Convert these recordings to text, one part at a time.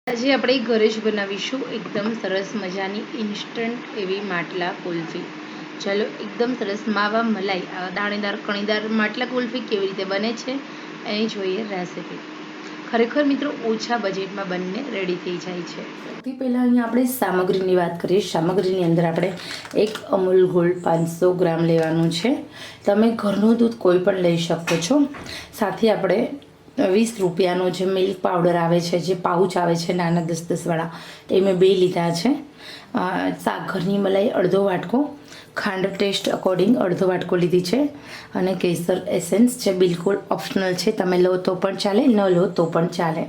આજે આપણે ઘરે જ બનાવીશું એકદમ સરસ મજાની ઇન્સ્ટન્ટ એવી માટલા કુલ્ફી. ચલો એકદમ સરસ માવા મલાઈ દાણેદાર કણીદાર માટલા કુલ્ફી કેવી રીતે બને છે એની જોઈએ રેસીપી. ખરેખર મિત્રો ઓછા બજેટમાં બંને રેડી થઈ જાય છે. સૌથી પહેલાં અહીંયા આપણે સામગ્રીની વાત કરીએ. સામગ્રીની અંદર આપણે એક અમૂલ ગોલ્ડ 500 ગ્રામ લેવાનું છે. તમે ઘરનું દૂધ કોઈ પણ લઈ શકો છો. સાથે આપણે 20 રૂપિયાનો જે મિલ્ક પાવડર આવે છે, જે પાઉચ આવે છે નાના 10-10 વાળા, એ મેં 2 લીધા છે. સાકરની મલાઈ અડધો વાટકો, ખાંડ ટેસ્ટ અકોર્ડિંગ અડધો વાટકો લીધી છે, અને કેસર એસેન્સ જે બિલકુલ ઓપ્શનલ છે, તમે લો તો પણ ચાલે, ન લો તો પણ ચાલે.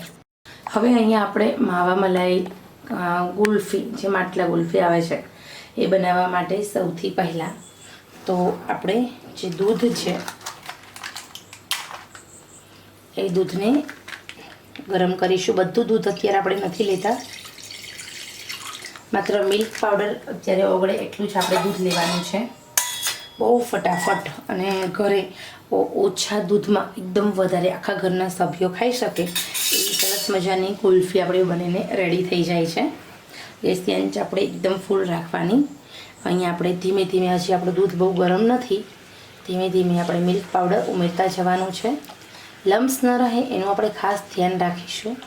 હવે અહીંયા આપણે માવા મલાઈ ગુલ્ફી, જે માટલા ગુલ્ફી આવે છે, એ બનાવવા માટે સૌથી પહેલાં તો આપણે જે દૂધ છે એ દૂધને ગરમ કરીશું. બધું દૂધ અત્યારે આપણે નથી લેતા, માત્ર મિલ્ક પાવડર અત્યારે ઓગળે એટલું જ આપણે દૂધ લેવાનું છે. બહુ ફટાફટ અને ઘરે ઓછા દૂધમાં એકદમ વધારે આખા ઘરના સભ્યો ખાઈ શકે એવી સરસ મજાની કુલ્ફી આપણે બનીને રેડી થઈ જાય છે. ગેસની આંચ આપણે એકદમ ફૂલ રાખવાની. અહીંયા આપણે ધીમે ધીમે, હજી આપણું દૂધ બહુ ગરમ નથી, ધીમે ધીમે આપણે મિલ્ક પાવડર ઉમેરતા જવાનું છે. લમ્સ ન રહે એનું આપણે ખાસ ધ્યાન રાખીશું.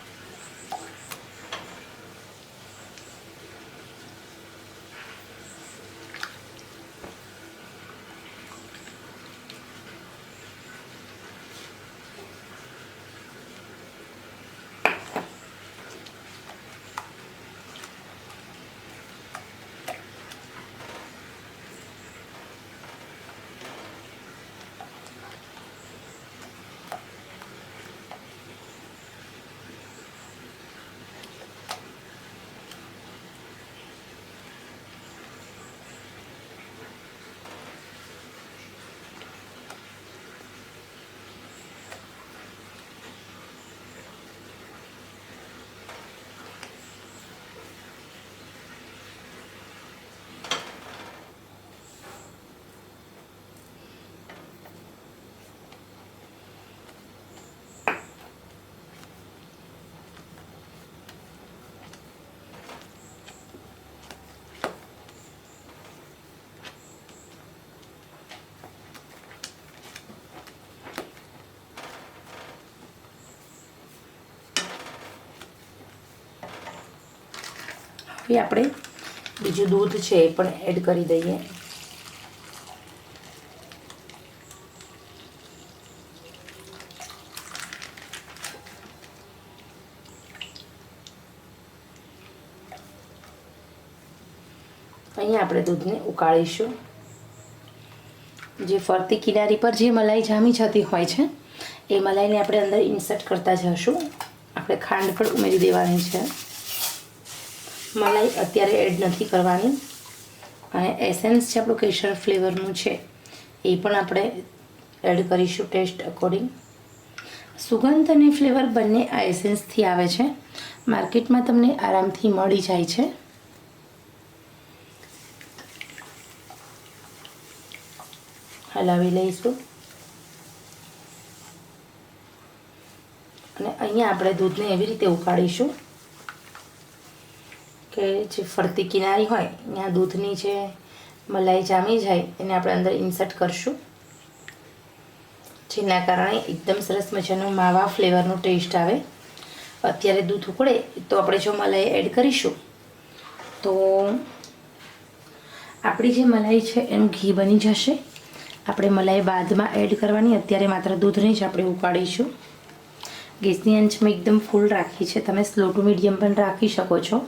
હવે આપણે બીજું દૂધ છે એ પણ એડ કરી દઈએ. અહીંયા આપણે દૂધને ઉકાળીશું. જે ફરતી કિનારી પર જે મલાઈ જામી જતી હોય છે એ મલાઈને આપણે અંદર ઇન્સર્ટ કરતા જશું. આપણે ખાંડ પણ ઉમેરી દેવાની છે. મલાઈ અત્યારે એડ નથી કરવાની. અને એસેન્સ છે આપણું કેસર ફ્લેવરનું છે એ પણ આપણે એડ કરીશું ટેસ્ટ અકોર્ડિંગ. સુગંધ અને ફ્લેવર બંને આ એસેન્સથી આવે છે. માર્કેટમાં તમને આરામથી મળી જાય છે. હલાવી લઈશું. અને અહીંયા આપણે દૂધને એવી રીતે ઉકાળીશું કે જે ફરતી કિનારી હોય ત્યાં દૂધની જે મલાઈ જામી જાય એને આપણે અંદર ઇન્સર્ટ કરશું, જેના કારણે એકદમ સરસ મજાનો માવા ફ્લેવરનો ટેસ્ટ આવે. અત્યારે દૂધ ઉકળે તો આપણે જો મલાઈ એડ કરીશું તો આપણી જે મલાઈ છે એનું ઘી બની જશે. આપણે મલાઈ બાદમાં એડ કરવાની, અત્યારે માત્ર દૂધને જ આપણે ઉકાળીશું. ગેસની આંચ મેં એકદમ ફૂલ રાખી છે, તમે સ્લો ટુ મીડિયમ પણ રાખી શકો છો.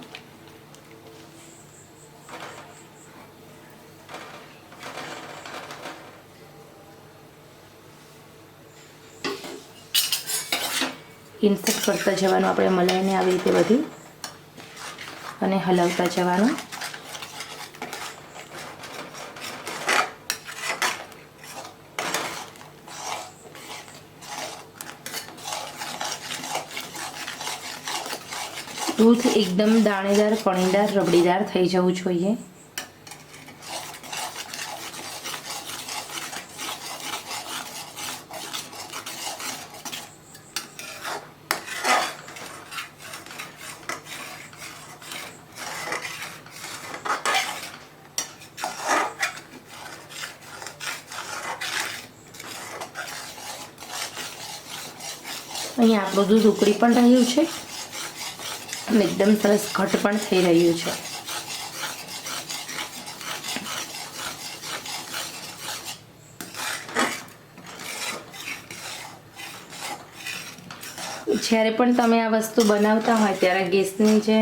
ઇન્સર્ટ કરતા જવાનું આપણે મલાઈને આવી રીતે બધી, અને હલાવતા જવાનું. દૂધ એકદમ દાણેદાર, કણીદાર, રબડીદાર થઈ જવું જોઈએ. અહીંયા આપણું દૂધ ઉકળી પણ રહ્યું છે અને એકદમ સરસ ઘટ પણ થઈ રહ્યું છે. જ્યારે પણ તમે આ વસ્તુ બનાવતા હોય ત્યારે ગેસની જે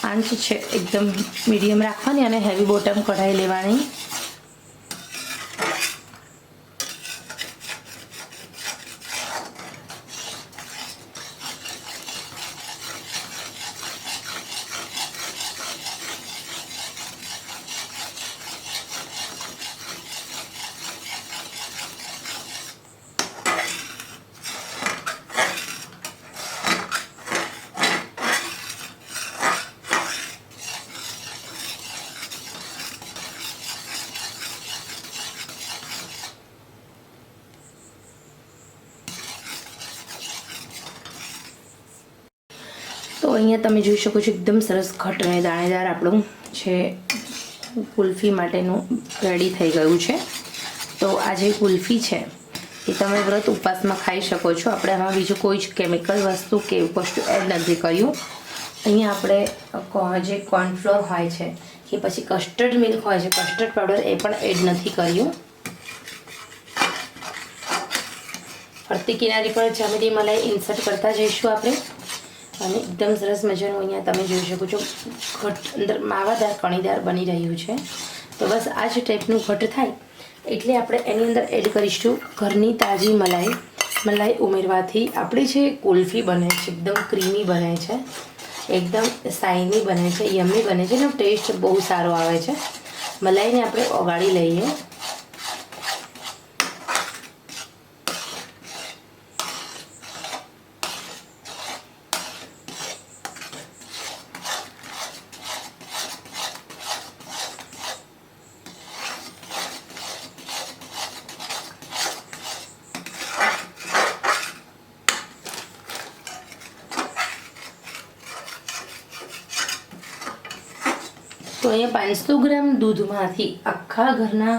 આંચ છે એકદમ મીડિયમ રાખવાની અને હેવી બોટમ કઢાઈ લેવાની. તો અહીંયા તમે જોઈ શકો છો એકદમ સરસ ઘટ અને દાણેદાર આપણું છે કુલ્ફી માટેનું રેડી થઈ ગયું છે. તો આ જે કુલ્ફી છે એ તમે વ્રત ઉપવાસમાં ખાઈ શકો છો. આપણે આમાં બીજું કોઈ જ કેમિકલ વસ્તુ કે એવું વસ્તુ એડ નથી કર્યું. અહીંયા આપણે જે કોર્નફ્લોર હોય છે કે પછી કસ્ટર્ડ મિલ્ક હોય છે, કસ્ટર્ડ પાવડર એ પણ એડ નથી કર્યું. ફરતી કિનારી પર જામેલી મલાઈ ઇન્સર્ટ કરતા જઈશું આપણે. અને એકદમ સરસ મજાનું અહીંયા તમે જોઈ શકો છો ઘટ અંદર માવાદાર કણીદાર બની રહ્યું છે. તો બસ આ જ ટાઈપનું ઘટ થાય એટલે આપણે એની અંદર એડ કરીશું ઘરની તાજી મલાઈ ઉમેરવાથી આપણી જે કુલ્ફી બને છે એકદમ ક્રીમી બને છે, એકદમ શાઇની બને છે, યમ્મી બને છે, એનો ટેસ્ટ બહુ સારો આવે છે. મલાઈને આપણે ઓગાળી લઈએ. તો અહીંયા 500 ગ્રામ દૂધમાંથી આખા ઘરના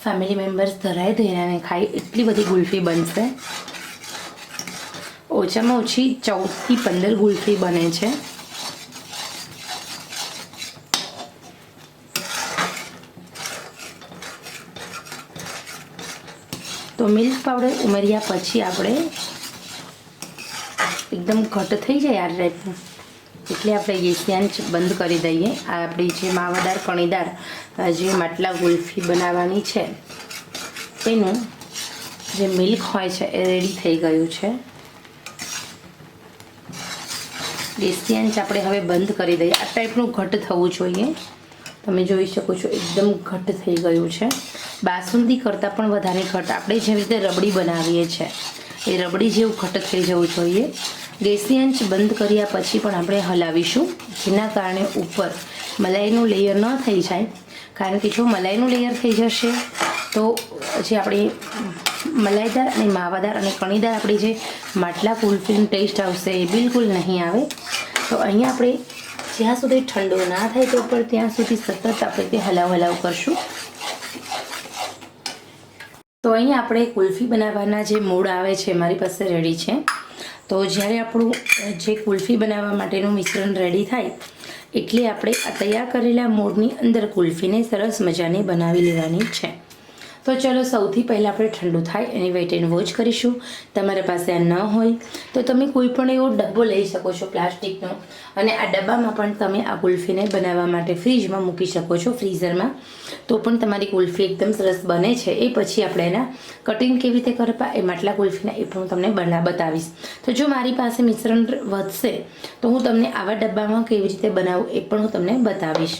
ફેમિલી મેમ્બર્સ ધરાય ધરાને ખાય એટલી બધી ગુલ્ફી બનશે. ઓછામાં ઓછી 14 થી 15 ગુલ્ફી બને છે. તો મિલ્ક પાવડર ઉમેર્યા પછી આપણે એકદમ ઘટ થઈ જાય આ ટાઈપનું એટલે આપણે ગેસની આંચ બંધ કરી દઈએ. આ આપણી જે માવાદાર કણીદાર જે માટલા ગુલ્ફી બનાવવાની છે તેનું જે મિલ્ક હોય છે એ રેડી થઈ ગયું છે. ગેસની આંચ આપણે હવે બંધ કરી દઈએ. આ ટાઈપનું ઘટ થવું જોઈએ. તમે જોઈ શકો છો એકદમ ઘટ થઈ ગયું છે. બાસુંદી કરતાં પણ વધારે ઘટ આપણે જેવી રીતે રબડી બનાવીએ છીએ એ રબડી જેવું ઘટ થઈ જવું જોઈએ. ગેસની આંચ બંધ કર્યા પછી પણ આપણે હલાવીશું જેના કારણે ઉપર મલાઈનું લેયર ન થઈ જાય. કારણ કે જો મલાઈનું લેયર થઈ જશે તો જે આપણી મલાઈદાર અને માવાદાર અને કણીદાર આપણી જે માટલા કુલ્ફીનો ટેસ્ટ આવશે એ બિલકુલ નહીં આવે. તો અહીંયા આપણે જ્યાં સુધી ઠંડો ના થાય તો ઉપર ત્યાં સુધી સતત આપણે તે હલાવ કરશું. તો અહીંયા આપણે કુલ્ફી બનાવવાના જે મોડ આવે છે મારી પાસે રેડી છે. તો જ્યારે આપણું જે કુલ્ફી બનાવવા માટેનું મિશ્રણ રેડી થાય એટલે આપણે આ તૈયાર કરેલા મોડની અંદર કુલ્ફીને સરસ મજાની બનાવી લેવાની છે. તો ચલો સૌથી પહેલાં આપણે ઠંડુ થાય એની વેઇટ એન્ડ વોચ કરીશું. તમારા પાસે આ ન હોય તો તમે કોઈ પણ એવો ડબ્બો લઈ શકો છો પ્લાસ્ટિકનો અને આ ડબ્બામાં પણ તમે આ કુલ્ફીને બનાવવા માટે ફ્રીજમાં મૂકી શકો છો, ફ્રીઝરમાં. તો પણ તમારી કુલ્ફી એકદમ સરસ બને છે. એ પછી આપણે એના કટિંગ કેવી રીતે કરવા એ માટલા કુલ્ફીના એ પણ હું તમને બતાવીશ. તો જો મારી પાસે મિશ્રણ વધશે તો હું તમને આવા ડબ્બામાં કેવી રીતે બનાવું એ પણ હું તમને બતાવીશ.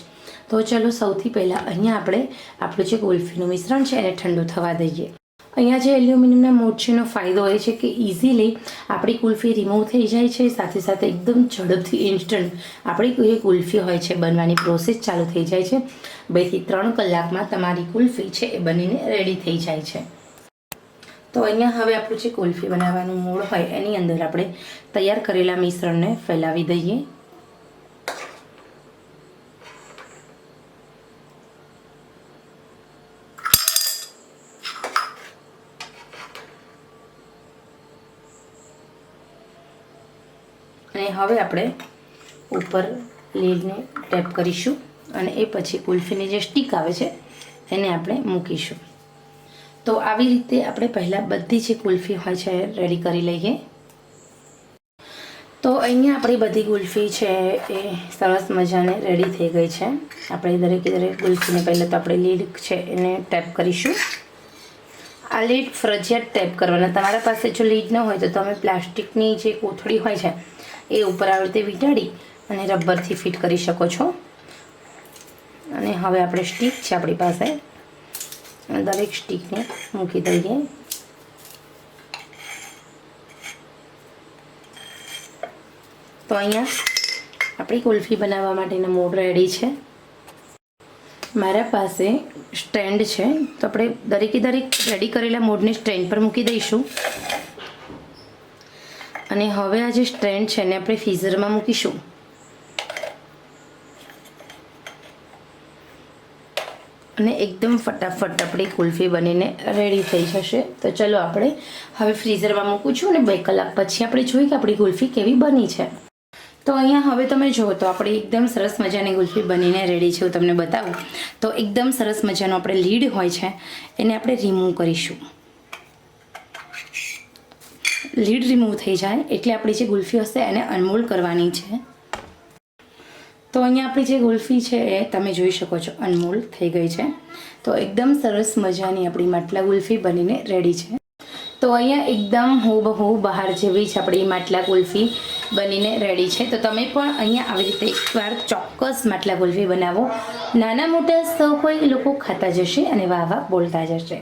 તો ચલો સૌથી પહેલાં અહીંયા આપણે આપણું જે કુલ્ફીનું મિશ્રણ છે એને ઠંડુ થવા દઈએ. અહીંયા જે એલ્યુમિનિયમના મોડ છે એનો ફાયદો એ છે કે ઇઝીલી આપણી કુલ્ફી રિમૂવ થઈ જાય છે. સાથે સાથે એકદમ ઝડપથી ઇન્સ્ટન્ટ આપણી જે કુલ્ફી હોય છે બનવાની પ્રોસેસ ચાલુ થઈ જાય છે. 2 થી 3 કલાકમાં તમારી કુલ્ફી છે એ બનીને રેડી થઈ જાય છે. તો અહીંયા હવે આપણું જે કુલ્ફી બનાવવાનું મોડ હોય એની અંદર આપણે તૈયાર કરેલા મિશ્રણને ફેલાવી દઈએ. અને હવે આપણે ઉપર લીડને ટેપ કરીશું અને એ પછી કુલ્ફીની જે સ્ટીક આવે છે એને આપણે મૂકીશું. તો આવી રીતે આપણે પહેલાં બધી જે કુલ્ફી હોય છે રેડી કરી લઈએ. તો અહીંયા આપણી બધી કુલ્ફી છે એ સરસ મજાને રેડી થઈ ગઈ છે. આપણે દરેક કુલ્ફીને પહેલાં તો આપણે લીડ છે એને ટેપ કરીશું. આ લીડ ફરજિયાત ટેપ કરવાના. તમારા પાસે જો લીડ ન હોય તો તમે પ્લાસ્ટિકની જે કોથળી હોય છે એ ઉપર આવી રીતે વીંટાળી અને રબરથી ફિટ કરી શકો છો. અને હવે આપણે સ્ટીક છે આપણી પાસે, દરેક સ્ટીકને મૂકી દઈએ. તો અહીંયા આપણી કુલ્ફી બનાવવા માટેના મોડ રેડી છે. મારા પાસે સ્ટેન્ડ છે તો આપણે દરેક રેડી કરેલા મોડને સ્ટેન્ડ પર મૂકી દઈશું. અને હવે આ જે સ્ટેન્ડ છે એને આપણે ફ્રીઝરમાં મૂકીશું. અને એકદમ ફટાફટ આપણી કુલ્ફી બનીને રેડી થઈ જશે. તો ચલો આપણે હવે ફ્રીઝરમાં મૂકું છું અને 2 કલાક પછી આપણે જોઈએ કે આપણી કુલ્ફી કેવી બની છે. તો અહીંયા હવે તમે જુઓ તો આપણી એકદમ સરસ મજાની કુલ્ફી બનીને રેડી છે. હું તમને બતાવું તો એકદમ સરસ મજાનો આપણે લીડ હોય છે એને આપણે રિમૂવ કરીશું. લીડ રિમૂવ થઈ જાય એટલે આપણી જે કુલ્ફી હશે એને અનમોલ્ડ કરવાની છે. તો અહીંયા આપણી જે કુલ્ફી છે એ તમે જોઈ શકો છો અનમોલ્ડ થઈ ગઈ છે. તો એકદમ સરસ મજાની આપણી માટલા કુલ્ફી બનીને રેડી છે. તો અહીંયા એકદમ હૂબહૂ બહાર જેવી જ આપણી માટલા કુલ્ફી બનીને રેડી છે. તો તમે પણ અહીંયા આવી રીતે એકવાર ચોક્કસ માટલા કુલ્ફી બનાવો. નાના મોટા સૌ કોઈ લોકો ખાતા જશે અને વાહ વાહ બોલતા જશે.